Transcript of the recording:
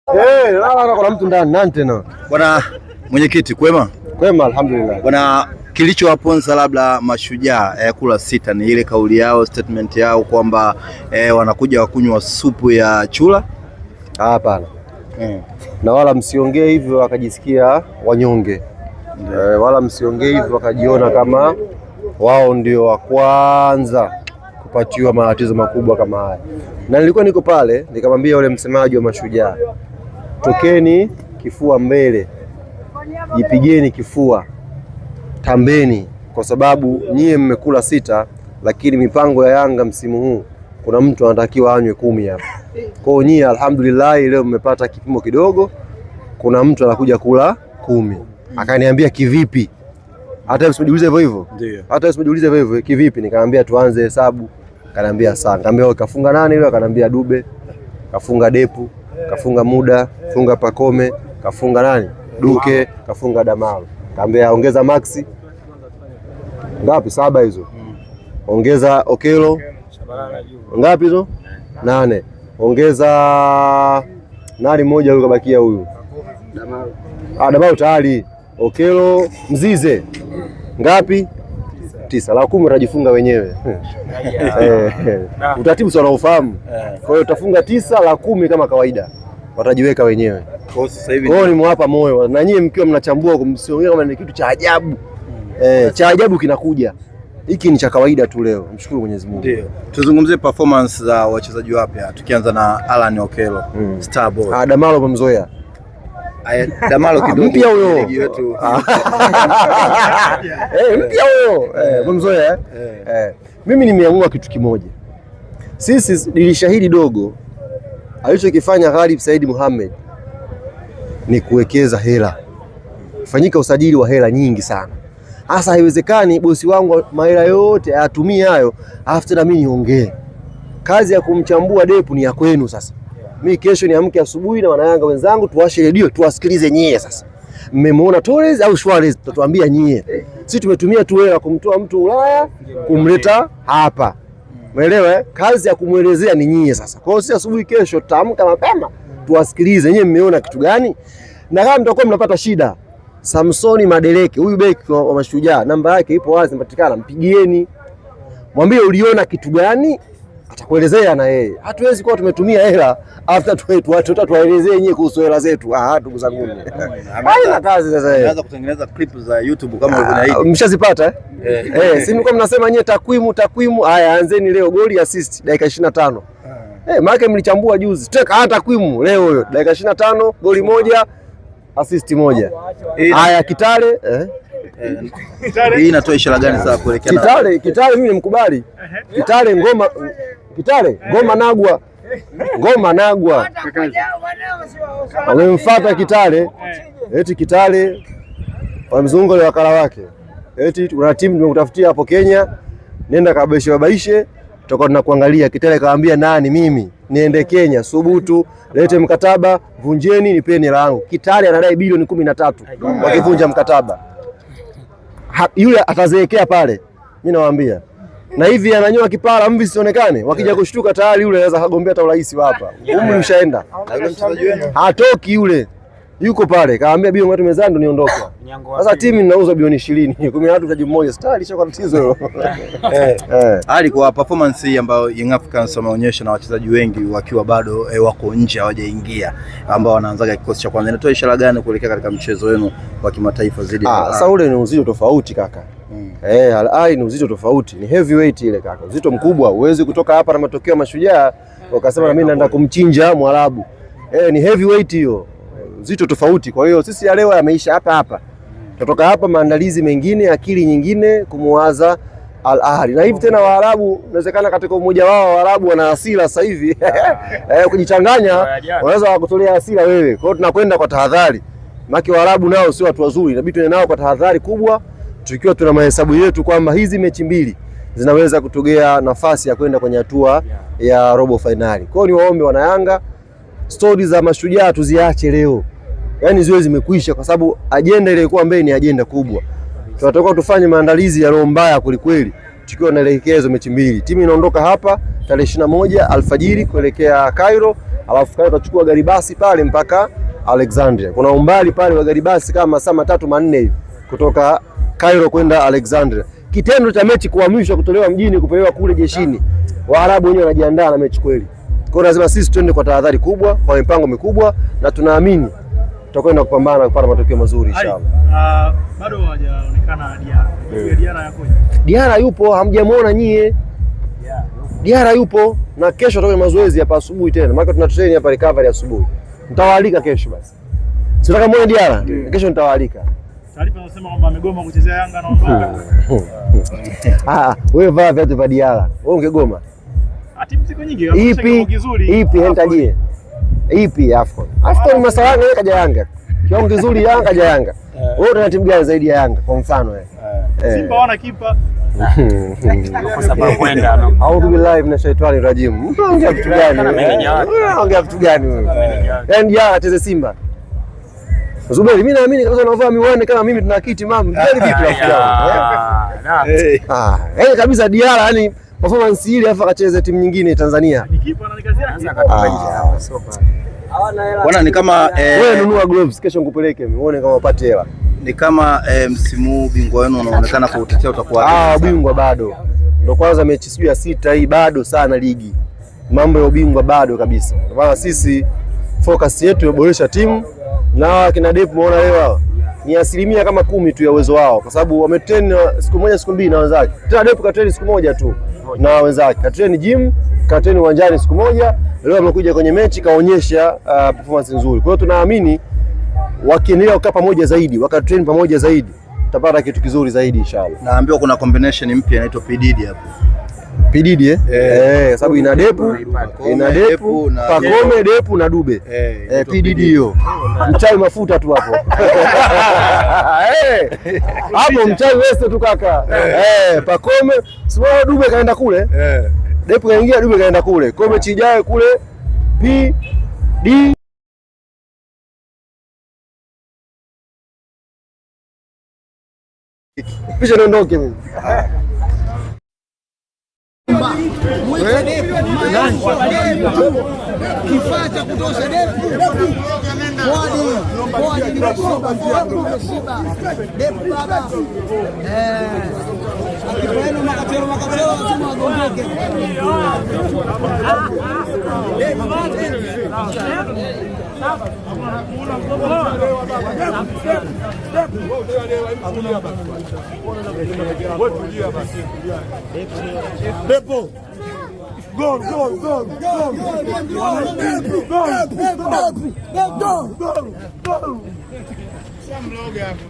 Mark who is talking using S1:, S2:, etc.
S1: Kuna mtu ndani nani tena?
S2: Bwana mwenyekiti, kwema?
S1: Kwema, alhamdulillah.
S2: Bwana, kilichowaponza labda Mashujaa kula sita ni ile kauli yao, statement yao kwamba wanakuja wakunywa supu ya chura?
S1: Hapana. Na wala msiongee hivyo wakajisikia wanyonge. Wala msiongee hivyo wakajiona kama wao ndio wa kwanza kupatiwa matatizo makubwa kama haya. Na nilikuwa niko pale nikamwambia yule msemaji wa Mashujaa, tokeni kifua mbele, jipigeni kifua, tambeni, kwa sababu nyie mmekula sita, lakini mipango ya Yanga msimu huu kuna mtu anatakiwa anywe 10 hapa. Kwa hiyo nyie alhamdulillah leo mmepata kipimo kidogo, kuna mtu anakuja kula 10. Akaniambia kivipi? Hata usijiulize hivyo hivyo.
S2: Ndio.
S1: Hata usijiulize hivyo hivyo kivipi? Nikamwambia tuanze hesabu. Akaniambia sawa. Nikamwambia wewe kafunga nani leo? Akaniambia Dube, kafunga Depu, kafunga Muda, kafunga Pakome, kafunga nani? Duke, kafunga Damalo. Nikamwambia ongeza Maxi. Ngapi? 7 hizo. Ongeza Okelo. Ngapi hizo? 8. Ongeza nani mmoja huyo kabakia huyu? Damalo. Damalo tayari. Okelo, Mzize. Ngapi? 9. La 10 utajifunga wenyewe. Utaratibu sio unaofahamu. Kwa hiyo utafunga 9, la 10 kama kawaida. Watajiweka wenyewe.
S2: Kwa sasa hivi
S1: kwa hiyo nimewapa moyo. Na nyinyi mkiwa mnachambua kumsiongea kama ni kitu cha ajabu. Cha ajabu kinakuja. Hiki ni cha kawaida tu leo. Mshukuru Mwenyezi Mungu.
S2: Ndio. Tuzungumzie performance za wachezaji wapya. Tukianza na Alan Okelo, Star Boy.
S1: Damalo umemzoea.
S2: Damalo kidogo
S1: mpya huyo.
S2: Wetu.
S1: Mpya huyo. Umemzoea? Mimi nimeamua kitu kimoja. Sisi dirisha hili dogo alichokifanya Ghalib Said Mohamed ni kuwekeza hela. Fanyika usajili wa hela nyingi sana. Hasa haiwezekani bosi wangu mahela yote ayatumie hayo alafu na mimi niongee. Kazi ya kumchambua Depu ni ya kwenu sasa. Mimi kesho niamke asubuhi na wanayanga wenzangu tuwashe redio tuwasikilize nyie sasa. Mmemwona Torres au Suarez tutatuambia nyie. Sisi tumetumia tu hela kumtoa mtu Ulaya kumleta hapa. Umeelewa? Kazi ya kumuelezea ni nyie sasa. Kwa hiyo sisi asubuhi kesho tutaamka mapema tuwasikilize nyie mmeona kitu gani? Na kama mtakuwa mnapata shida, Samsoni Madeleke, huyu beki wa Mashujaa, namba yake ipo wazi inapatikana, mpigieni. Mwambie uliona kitu gani? Atakuelezea na yeye. Hatuwezi kuwa tumetumia hela after tuwaelezee nyie kuhusu hela zetu. Ndugu zangu. Haina kazi sasa yeye.
S2: Anaanza kutengeneza clip za YouTube kama ulivyoahidi.
S1: Mshazipata si mlikuwa mnasema nyie takwimu. Haya, anzeni leo goli assist dakika 25. Maana mlichambua juzi. Tutaka takwimu leo hiyo dakika 25 goli moja assist moja. Haya Kitale
S2: hii inatoa ishara gani sasa kuelekea
S1: Kitale mimi nimkubali. Kitale ngoma nagwa. Wamemfuata Kitale. Eti Kitale wamzungu wale wakala wake. Eti kuna timu tumekutafutia hapo Kenya. Nenda babaishe. Tutakuwa tunakuangalia. Kitale kaambia nani mimi niende Kenya, subutu, lete mkataba, vunjeni nipeni hela yangu. Kitale anadai bilioni 13 wakivunja mkataba. Yule atazeekea pale. Mimi nawaambia. Na hivi ananyoa kipara mvi sionekane. Wakija kushtuka tayari yule anaweza kagombea hata urais hapa. Umri ushaenda. Hatoki yule. Yuko pale. Kaambia bilioni watu mezani ndo niondoke. Sasa timu inauza bilioni 20. 13 mtaji mmoja. Star lishakuwa tatizo hilo.
S2: Hali kwa performance hii ambayo Young Africans wameonyesha na wachezaji wengi wakiwa bado wako nje hawajaingia ambao wanaanzaga kikosi cha kwanza. Inatoa ishara gani kuelekea katika mchezo wenu wa kimataifa zidi?
S1: Sasa ule ni uzito tofauti kaka. Al-Ahly ni uzito tofauti. Ni heavyweight ile kaka. Uzito mkubwa. Huwezi kutoka hapa na matokeo Mashujaa ukasema na mimi naenda kumchinja Mwarabu. Ni heavyweight hiyo. Uzito tofauti. Kwa hiyo sisi ya leo yameisha hapa. Tutatoka hapa maandalizi mengine, akili nyingine kumuwaza Al-Ahly. Na hivi tena Waarabu inawezekana katika umoja wao Waarabu wana hasira sasa hivi. Kujichanganya wanaweza wakutolea hasira wewe. Kwa hiyo tunakwenda kwa tahadhari. Maki Waarabu nao sio watu wazuri. Inabidi tuende nao kwa tahadhari kubwa. Tukiwa tuna mahesabu yetu kwamba hizi mechi mbili zinaweza kutogea nafasi ya kwenda kwenye hatua ya robo finali. Kwa hiyo niwaombe wana Yanga, stori za Mashujaa tuziache leo. Yaani ziwe zimekwisha kwa sababu ajenda ile ilikuwa mbele ni ajenda kubwa. Tunataka tufanye maandalizi ya roho mbaya kulikweli. Tukiwa na elekezo mechi mbili. Timu inaondoka hapa tarehe 21 alfajiri kuelekea Cairo alafu kama tutachukua gari basi pale mpaka Alexandria. Kuna umbali pale wa gari basi kama masaa 3-4 hivi kutoka Cairo kwenda Alexandria. Kitendo cha mechi kuhamishwa kutolewa mjini kupelekwa kule jeshini, Waarabu wenyewe wanajiandaa na mechi kweli. Kwa hiyo lazima sisi twende kwa tahadhari kubwa, kwa mipango mikubwa, na tunaamini tutakwenda kupambana na kupata matokeo mazuri inshallah.
S3: Bado hajaonekana Diarra. Diarra yakoje? Diarra
S1: yupo, hamjamuona nyie. Diarra yupo na kesho tutakuwa mazoezi hapa asubuhi tena. Maana tuna train hapa recovery asubuhi. Nitawaalika kesho basi. Sitaka muone Diarra. Kesho nitawaalika.
S3: Taarifa zinasema kwamba amegoma kuchezea Yanga na ondoka.
S1: Wewe vaa viatu vya Diarra. Wewe ungegoma?
S3: Timu ziko nyingi.
S1: Ipi nitajie? Ipi AFCON? AFCON masala yake kaja Yanga. Kiwango kizuri Yanga kaja Yanga. Wewe una timu gani zaidi ya Yanga kwa mfano wewe?
S3: Simba wana kipa.
S4: Kwa sababu kwenda
S1: A'udhu billahi minash shaitani rajim. Unaongea vitu gani? Unaongea vitu gani wewe? Yaani Diarra acheze Simba. Zuberi, mimi naamini kama unavaa miwani kama mimi tuna kiti mama. Vipi rafiki yangu? Kabisa Diarra yani performance ile afa akacheze timu nyingine Tanzania.
S3: Ni kipa na kazi yake.
S2: Bwana ni kama
S1: wewe nunua gloves kesho nikupeleke mimi uone kama upate hela.
S2: Ni kama msimu bingwa wenu unaonekana kuutetea utakuwa.
S1: Bingwa bado. Ndio kwanza mechi sijui ya 6 hii bado sana ligi. Mambo ya ubingwa bado kabisa. Kwa maana sisi focus yetu iboresha timu na kina Dep muona leo hao. Ni asilimia kama 10 tu ya uwezo wao kwa sababu wametrain siku moja siku mbili na wenzake. Tena Dep katrain siku moja tu na wenzake. Katrain gym, katrain uwanjani siku moja. Leo amekuja kwenye mechi kaonyesha performance nzuri. Kwa hiyo tunaamini wakiendelea kukaa pamoja zaidi, wakatrain pamoja zaidi, tutapata kitu kizuri zaidi inshallah.
S2: Naambiwa kuna combination mpya inaitwa PDD hapo.
S1: PDD sababu ina Depu, Pacome, Depu na Dube. PDD hiyo. Mchai mafuta tu hapo. Hapo mchai weste tu kaka. Pacome, sio Dube kaenda kule. Depu kaingia, Dube kaenda kule. Kwa mechi ijayo kule PD pisha niondoke mimi.
S5: Kifaa cha kutosha Depu. Depu baba. Akifaenu makachero lazima agondoke. Depu. Go, go, go, go, go, go, go, go, go, go, go.